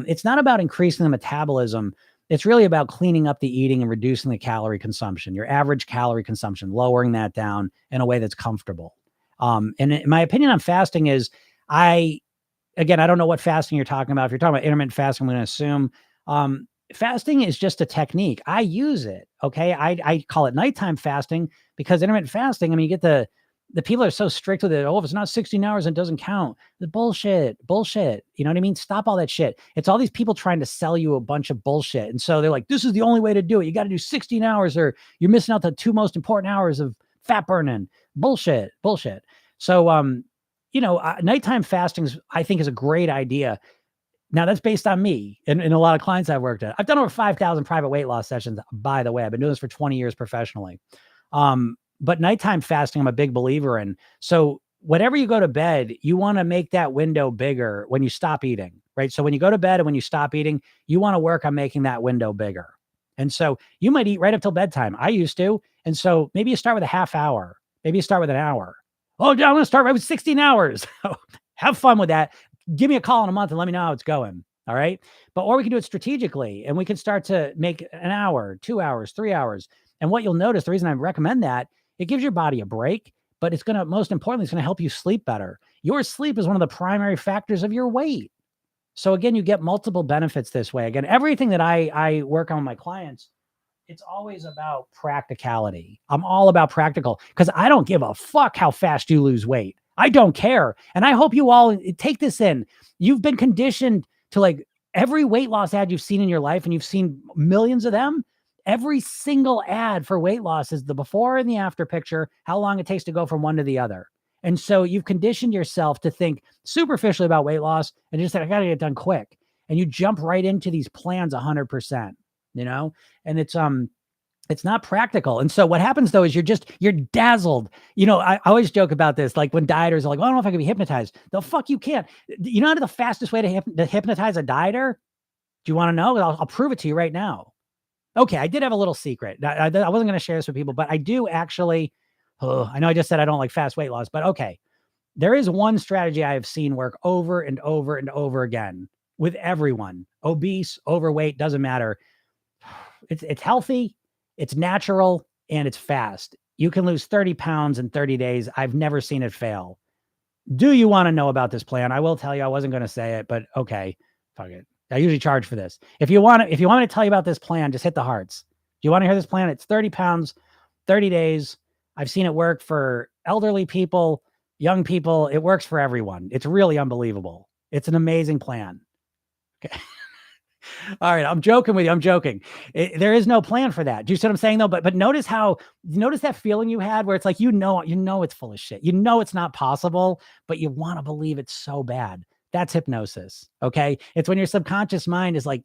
It's not about increasing the metabolism. It's really about cleaning up the eating and reducing the calorie consumption, your average calorie consumption, lowering that down in a way that's comfortable. And my opinion on fasting is I don't know what fasting you're talking about. If you're talking about intermittent fasting, I'm going to assume fasting is just a technique. I use it. Okay. I call it nighttime fasting because intermittent fasting, you get the people are so strict with it. Oh, if it's not 16 hours, it doesn't count. The bullshit. You know what I mean? Stop all that shit. It's all these people trying to sell you a bunch of bullshit. And so they're like, this is the only way to do it. You got to do 16 hours or you're missing out the 2 most important hours of fat burning. Bullshit. So, nighttime fasting, I think, is a great idea. Now, that's based on me and a lot of clients I've worked at. I've done over 5,000 private weight loss sessions, by the way. I've been doing this for 20 years professionally. But nighttime fasting, I'm a big believer in. So whenever you go to bed, you want to make that window bigger when you stop eating, right? So when you go to bed and when you stop eating, you want to work on making that window bigger. And so you might eat right up till bedtime. I used to. And so maybe you start with a half hour. Maybe you start with an hour. Oh, I'm going to start right with 16 hours. Have fun with that. Give me a call in a month and let me know how it's going. All right. Or we can do it strategically and we can start to make an hour, 2 hours, 3 hours. And what you'll notice, the reason I recommend that, it gives your body a break, but most importantly, it's going to help you sleep better. Your sleep is one of the primary factors of your weight. So again, you get multiple benefits this way. Again, everything that I work on with my clients, it's always about practicality. I'm all about practical because I don't give a fuck how fast you lose weight. I don't care. And I hope you all take this in. You've been conditioned to every weight loss ad you've seen in your life, and you've seen millions of them. Every single ad for weight loss is the before and the after picture, how long it takes to go from one to the other. And so you've conditioned yourself to think superficially about weight loss and just say, I got to get it done quick. And you jump right into these plans 100%, and it's not practical. And so what happens though is you're dazzled. I always joke about this. Like when dieters are like, well, I don't know if I can be hypnotized. The fuck you can't. You know the fastest way to hypnotize a dieter? Do you want to know? I'll prove it to you right now. Okay, I did have a little secret. I wasn't going to share this with people, but I do actually. I know I just said I don't like fast weight loss, but okay. There is one strategy I have seen work over and over and over again with everyone. Obese, overweight, doesn't matter. It's healthy, it's natural, and it's fast. You can lose 30 pounds in 30 days. I've never seen it fail. Do you want to know about this plan? I will tell you. I wasn't going to say it, but okay, fuck it. I usually charge for this. If you want me to tell you about this plan, just hit the hearts. Do you want to hear this plan? It's 30 pounds, 30 days. I've seen it work for elderly people, young people. It works for everyone. It's really unbelievable. It's an amazing plan. Okay. All right. I'm joking with you. I'm joking. There is no plan for that. Do you see what I'm saying though? But notice that feeling you had where it's like, it's full of shit. It's not possible, but you want to believe it's so bad. That's hypnosis. Okay. It's when your subconscious mind is like,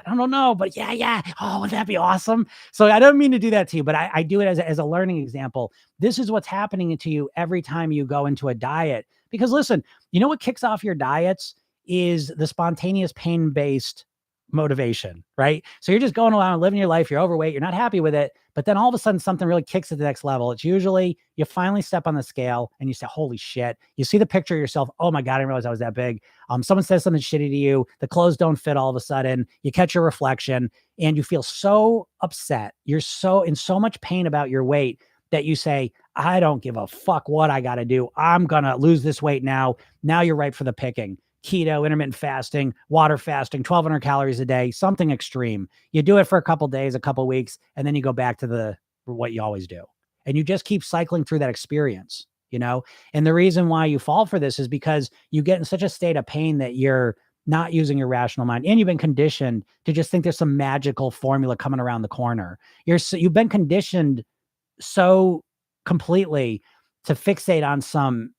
I don't know, but yeah. Oh, would that be awesome? So I don't mean to do that to you, but I do it as a learning example. This is what's happening to you every time you go into a diet. Because listen, you know what kicks off your diets is the spontaneous pain-based motivation, right? So you're just going around living your life, you're overweight, you're not happy with it, but then all of a sudden something really kicks at the next level. It's usually you finally step on the scale and you say, holy shit. You see the picture of yourself. Oh my God, I didn't realize I was that big. Someone says something shitty to you, the clothes don't fit all of a sudden, you catch your reflection and you feel so upset. You're so in so much pain about your weight that you say, I don't give a fuck what I got to do. I'm going to lose this weight now. Now you're ripe for the picking. Keto, intermittent fasting, water fasting, 1,200 calories a day, something extreme. You do it for a couple days, a couple weeks, and then you go back to what you always do. And you just keep cycling through that experience, you know? And the reason why you fall for this is because you get in such a state of pain that you're not using your rational mind, and you've been conditioned to just think there's some magical formula coming around the corner. You've been conditioned so completely to fixate on some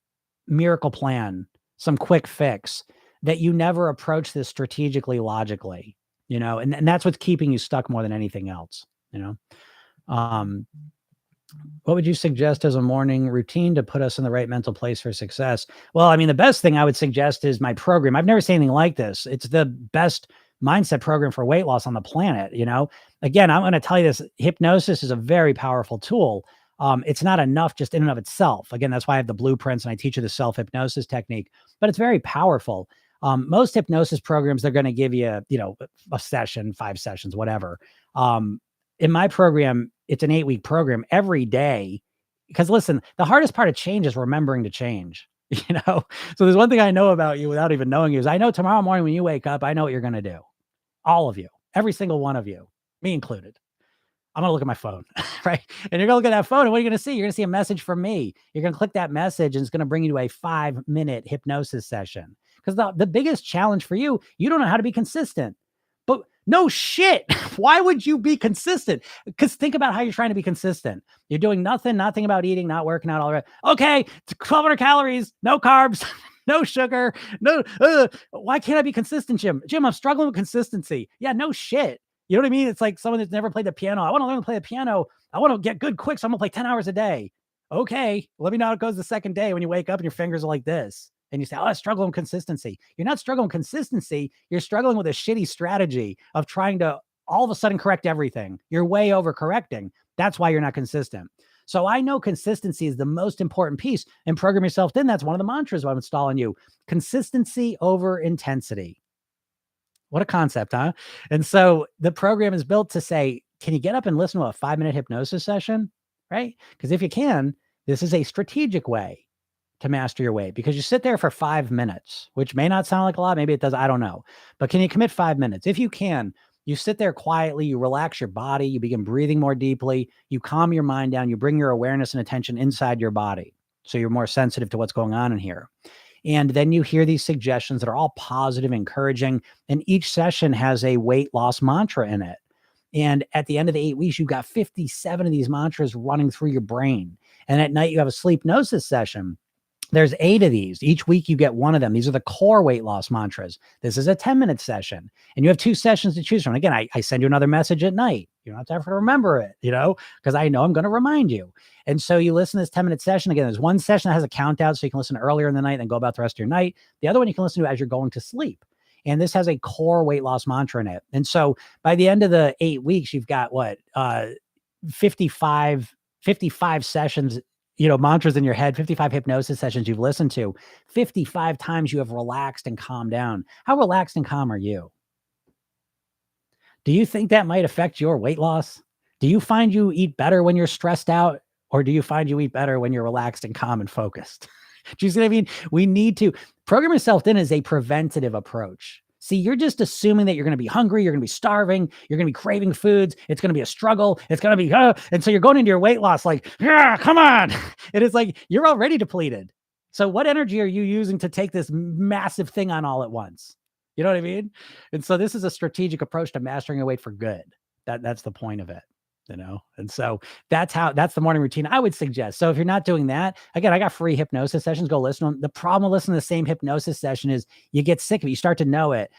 miracle plan, some quick fix, that you never approach this strategically, logically, and that's what's keeping you stuck more than anything else, you know? Um, what would you suggest as a morning routine to put us in the right mental place for success? Well, I mean, the best thing I would suggest is my program. I've never seen anything like this. It's the best mindset program for weight loss on the planet. Again, I'm going to tell you this: hypnosis is a very powerful tool. It's not enough just in and of itself. Again, that's why I have the blueprints and I teach you the self-hypnosis technique, but it's very powerful. Most hypnosis programs, they're going to give you, a session, 5 sessions, whatever. In my program, it's an 8-week program every day. Because listen, the hardest part of change is remembering to change, So there's one thing I know about you without even knowing you is I know tomorrow morning when you wake up, I know what you're going to do. All of you, every single one of you, me included. I'm going to look at my phone, right? And you're going to look at that phone and what are you going to see? You're going to see a message from me. You're going to click that message and it's going to bring you to a 5-minute hypnosis session. Because the biggest challenge for you, you don't know how to be consistent. But no shit. Why would you be consistent? Because think about how you're trying to be consistent. You're doing nothing, not thinking about eating, not working out, all right. Okay, 1,200 calories, no carbs, no sugar, no. Why can't I be consistent, Jim? Jim, I'm struggling with consistency. Yeah, no shit. You know what I mean? It's like someone that's never played the piano. I want to learn to play the piano. I want to get good quick, so I'm going to play 10 hours a day. Okay, let me know how it goes the second day when you wake up and your fingers are like this. And you say, oh, I struggle with consistency. You're not struggling with consistency. You're struggling with a shitty strategy of trying to all of a sudden correct everything. You're way overcorrecting. That's why you're not consistent. So I know consistency is the most important piece. And program yourself in. That's one of the mantras I'm installing you. Consistency over intensity. What a concept, huh? And so the program is built to say, can you get up and listen to a 5-minute hypnosis session? Right? Because if you can, this is a strategic way to master your weight, because you sit there for 5 minutes, which may not sound like a lot. Maybe it does. I don't know. But can you commit 5 minutes? If you can, you sit there quietly, you relax your body, you begin breathing more deeply, you calm your mind down, you bring your awareness and attention inside your body. So you're more sensitive to what's going on in here. And then you hear these suggestions that are all positive, encouraging, and each session has a weight loss mantra in it. And at the end of the 8 weeks, you've got 57 of these mantras running through your brain. And at night, you have a sleep hypnosis session. There's 8 of these. Each week you get one of them. These are the core weight loss mantras. This is a 10-minute session. And you have 2 sessions to choose from. Again, I send you another message at night. You don't have to remember it, because I know I'm going to remind you. And so you listen to this 10-minute session. Again, there's one session that has a count out, so you can listen earlier in the night and go about the rest of your night. The other one you can listen to as you're going to sleep. And this has a core weight loss mantra in it. And so by the end of the 8 weeks, you've got 55 sessions, mantras in your head, 55 hypnosis sessions you've listened to, 55 times you have relaxed and calmed down. How relaxed and calm are you? Do you think that might affect your weight loss? Do you find you eat better when you're stressed out? Or do you find you eat better when you're relaxed and calm and focused? Do you see what I mean? We need to program yourself in as a preventative approach. See, you're just assuming that you're going to be hungry, you're going to be starving, you're going to be craving foods, it's going to be a struggle, it's going to be, and so you're going into your weight loss like, yeah, come on. And it's like, you're already depleted. So what energy are you using to take this massive thing on all at once? You know what I mean? And so this is a strategic approach to mastering your weight for good. That's the point of it. And so that's the morning routine I would suggest. So if you're not doing that, again, I got free hypnosis sessions, go listen to them. The problem with listening to the same hypnosis session is you get sick of it. You start to know it.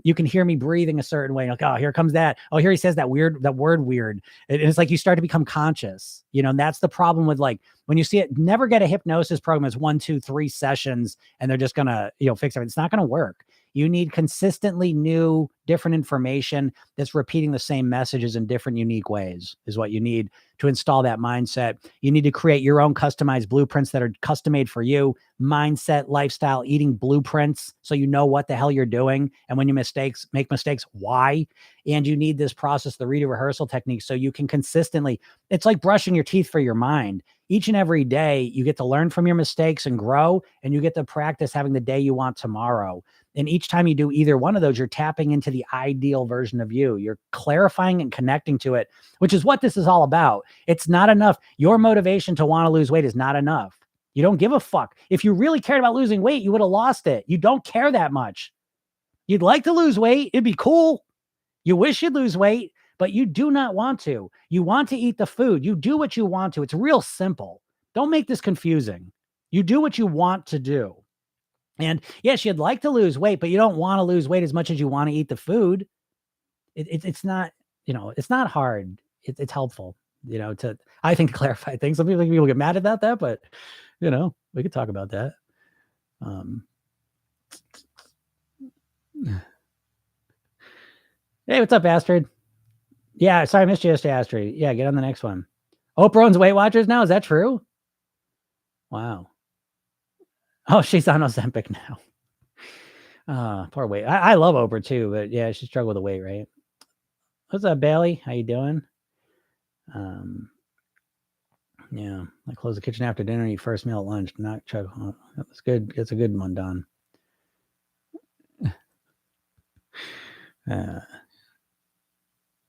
You can hear me breathing a certain way. Like, oh, here comes that. Oh, here he says that word weird. It's like you start to become conscious, and that's the problem with like, when you see it, never get a hypnosis program as 1, 2, 3 sessions and they're just going to, fix everything. It's not going to work. You need consistently new, different information that's repeating the same messages in different, unique ways is what you need to install that mindset. You need to create your own customized blueprints that are custom made for you, mindset, lifestyle, eating blueprints. So you know what the hell you're doing. And when you make mistakes, why? And you need this process, the read rehearsal technique. So you can consistently, it's like brushing your teeth for your mind. Each and every day, you get to learn from your mistakes and grow, and you get to practice having the day you want tomorrow. And each time you do either one of those, you're tapping into the ideal version of you. You're clarifying and connecting to it, which is what this is all about. It's not enough. Your motivation to want to lose weight is not enough. You don't give a fuck. If you really cared about losing weight, you would have lost it. You don't care that much. You'd like to lose weight. It'd be cool. You wish you'd lose weight, but you do not want to. You want to eat the food. You do what you want to. It's real simple. Don't make this confusing. You do what you want to do. And yes, you'd like to lose weight, but you don't want to lose weight as much as you want to eat the food. It's not, it's not hard. It's helpful, I think, to clarify things. Some people get mad about that, but we could talk about that. Hey, what's up, Astrid? Yeah, sorry, I missed you yesterday, Astrid. Yeah, get on the next one. Oprah owns Weight Watchers now. Is that true? Wow. Oh, she's on Ozempic now. Poor weight. I love Oprah too, but yeah, she struggled with the weight, right? What's up, Bailey? How you doing? Yeah, I close the kitchen after dinner and eat first meal at lunch. Not chug. Oh, that's good. It's a good one, Don.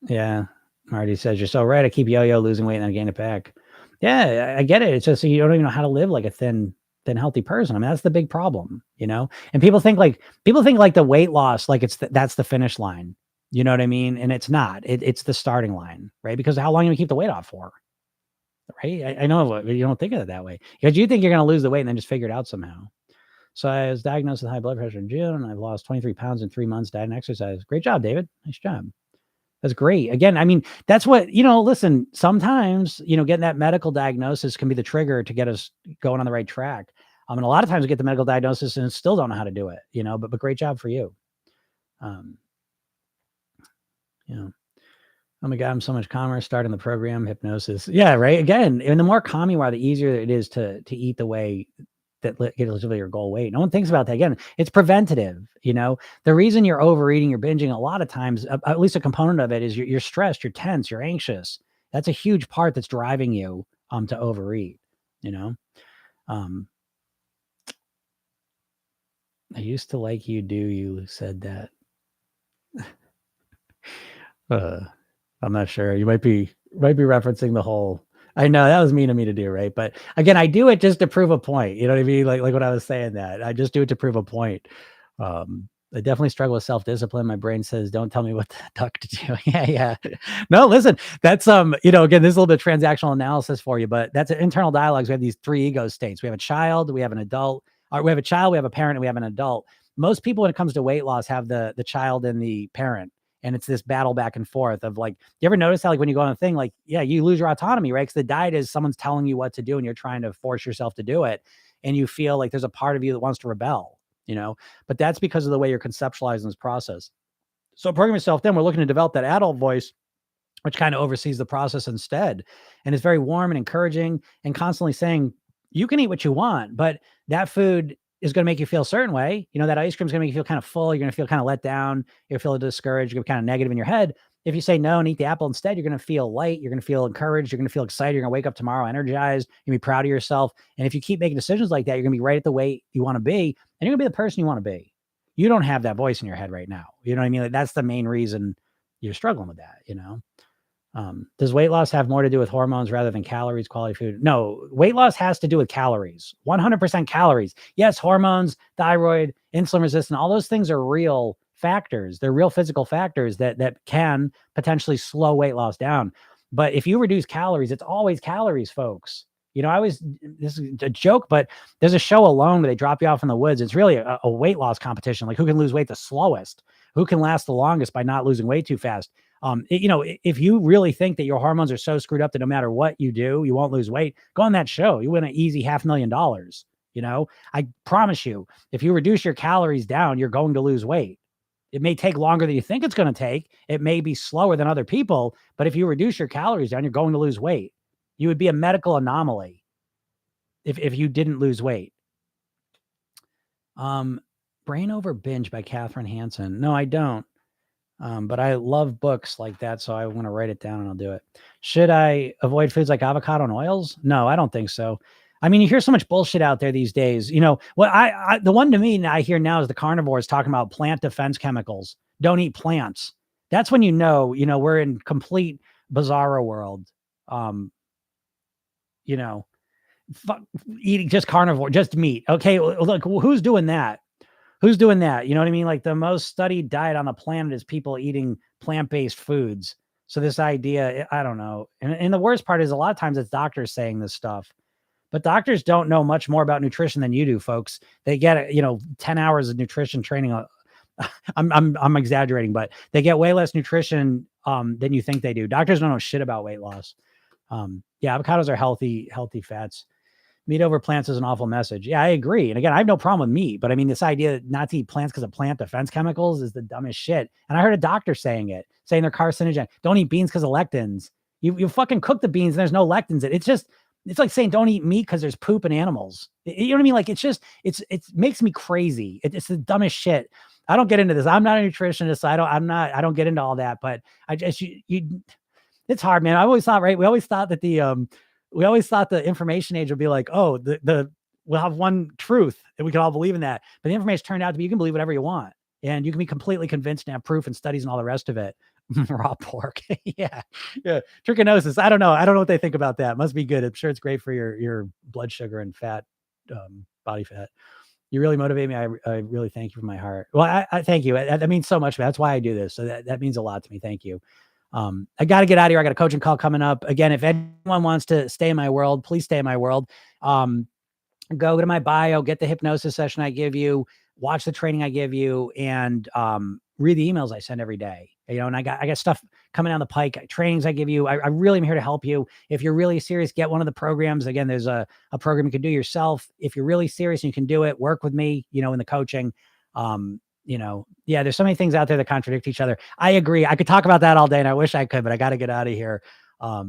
Yeah, Marty says, you're so right. I keep yo-yo losing weight and I gain it back. Yeah, I get it. It's just so you don't even know how to live like a thin, healthy person. I mean, that's the big problem, and people think like the weight loss, like that's the finish line. You know what I mean? And it's not. It's the starting line, right? Because how long do you keep the weight off for? Right? I know you don't think of it that way, because you think you're going to lose the weight and then just figure it out somehow. So I was diagnosed with high blood pressure in June, and I've lost 23 pounds in 3 months, diet and exercise. Great job, David. Nice job. That's great. Again, I mean, that's what, listen, sometimes, getting that medical diagnosis can be the trigger to get us going on the right track. And a lot of times we get the medical diagnosis and still don't know how to do it, but great job for you. Oh my God, I'm so much calmer starting the program, hypnosis. Yeah, right. Again, and the more calm you are, the easier it is to eat the way that gets your goal weight. No one thinks about that. Again, it's preventative. The reason you're overeating, you're binging, a lot of times, at least a component of it is you're stressed, you're tense, you're anxious. That's a huge part that's driving you to overeat. I used to like you, you said that. I'm not sure. You might be referencing the whole. I know that was mean of me to do, right? But again, I do it just to prove a point. You know what I mean? Like what I was saying, that I just do it to prove a point. I definitely struggle with self-discipline. My brain says, don't tell me what the duck to do. Yeah. No, listen, that's, again, this is a little bit of transactional analysis for you, but that's internal dialogues. We have these 3 ego states. We have a child, we have an adult, or we have a child, we have a parent, and we have an adult. Most people, when it comes to weight loss, have the child and the parent. And it's this battle back and forth of like, you ever notice how like when you go on a thing, like, yeah, you lose your autonomy, right? Because the diet is someone's telling you what to do and you're trying to force yourself to do it. And you feel like there's a part of you that wants to rebel, but that's because of the way you're conceptualizing this process. So program yourself, then we're looking to develop that adult voice, which kind of oversees the process instead. And it's very warm and encouraging and constantly saying, you can eat what you want, but that food is going to make you feel a certain way. That ice cream is going to make you feel kind of full. You're going to feel kind of let down. You're going to feel discouraged. You're going to be kind of negative in your head. If you say no and eat the apple instead, you're going to feel light. You're going to feel encouraged. You're going to feel excited. You're going to wake up tomorrow energized. You're going to be proud of yourself. And if you keep making decisions like that, you're going to be right at the weight you want to be. And you're going to be the person you want to be. You don't have that voice in your head right now. You know what I mean? Like, that's the main reason you're struggling with that, Does weight loss have more to do with hormones rather than calories, quality food? No, weight loss has to do with calories, 100% calories. Yes, hormones, thyroid, insulin resistance, all those things are real factors. They're real physical factors that can potentially slow weight loss down. But if you reduce calories, it's always calories, folks. This is a joke, but there's a show Alone where they drop you off in the woods. It's really a weight loss competition, like who can lose weight the slowest, who can last the longest by not losing weight too fast. If you really think that your hormones are so screwed up that no matter what you do, you won't lose weight, go on that show. You win an easy $500,000. I promise you, if you reduce your calories down, you're going to lose weight. It may take longer than you think it's going to take. It may be slower than other people, but if you reduce your calories down, you're going to lose weight. You would be a medical anomaly if you didn't lose weight. Brain Over Binge by Katherine Hansen. No, I don't. But I love books like that, so I want to write it down and I'll do it. Should I avoid foods like avocado and oils? No, I don't think so. I mean, you hear so much bullshit out there these days. The one to me I hear now is the carnivores talking about plant defense chemicals. Don't eat plants. That's when we're in complete bizarro world. Eating just carnivore, just meat. Okay, look, who's doing that? Who's doing that? You know what I mean? Like the most studied diet on the planet is people eating plant-based foods. So this idea, I don't know. And the worst part is a lot of times it's doctors saying this stuff. But doctors don't know much more about nutrition than you do, folks. They get 10 hours of nutrition training. I'm exaggerating, but they get way less nutrition than you think they do. Doctors don't know shit about weight loss. Avocados are healthy fats. Meat over plants is an awful message. Yeah, I agree. And again, I have no problem with meat, but I mean, this idea not to eat plants because of plant defense chemicals is the dumbest shit. And I heard a doctor saying they're carcinogenic. Don't eat beans because of lectins. You fucking cook the beans and there's no lectins. It's like saying don't eat meat because there's poop in animals. You know what I mean? Like it makes me crazy. It's the dumbest shit. I don't get into this. I'm not a nutritionist. I don't get into all that, but I just, it's hard, man. I always thought, right? We always thought that the information age would be like, oh, we'll have one truth and we can all believe in that. But the information turned out to be, you can believe whatever you want and you can be completely convinced and have proof and studies and all the rest of it. Raw pork. Yeah. Trichinosis. I don't know what they think about that. Must be good. I'm sure it's great for your blood sugar and fat, body fat. You really motivate me. I really thank you from my heart. Well, I thank you. That means so much. That's why I do this. So that means a lot to me. Thank you. I got to get out of here. I got a coaching call coming up. Again, if anyone wants to stay in my world, please stay in my world. Go to my bio, get the hypnosis session I give you, watch the training I give you, and read the emails I send every day. And I got stuff coming down the pike, trainings I give you. I really am here to help you. If you're really serious, get one of the programs. Again, there's a program you can do yourself. If you're really serious and you can do it, work with me, in the coaching. There's so many things out there that contradict each other. I agree. I could talk about that all day and I wish I could, but I got to get out of here. How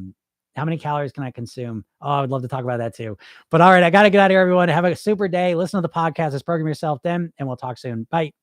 many calories can I consume? Oh, I would love to talk about that too. But all right, I got to get out of here, everyone. Have a super day. Listen to the podcast. Let's program yourself then, and we'll talk soon. Bye.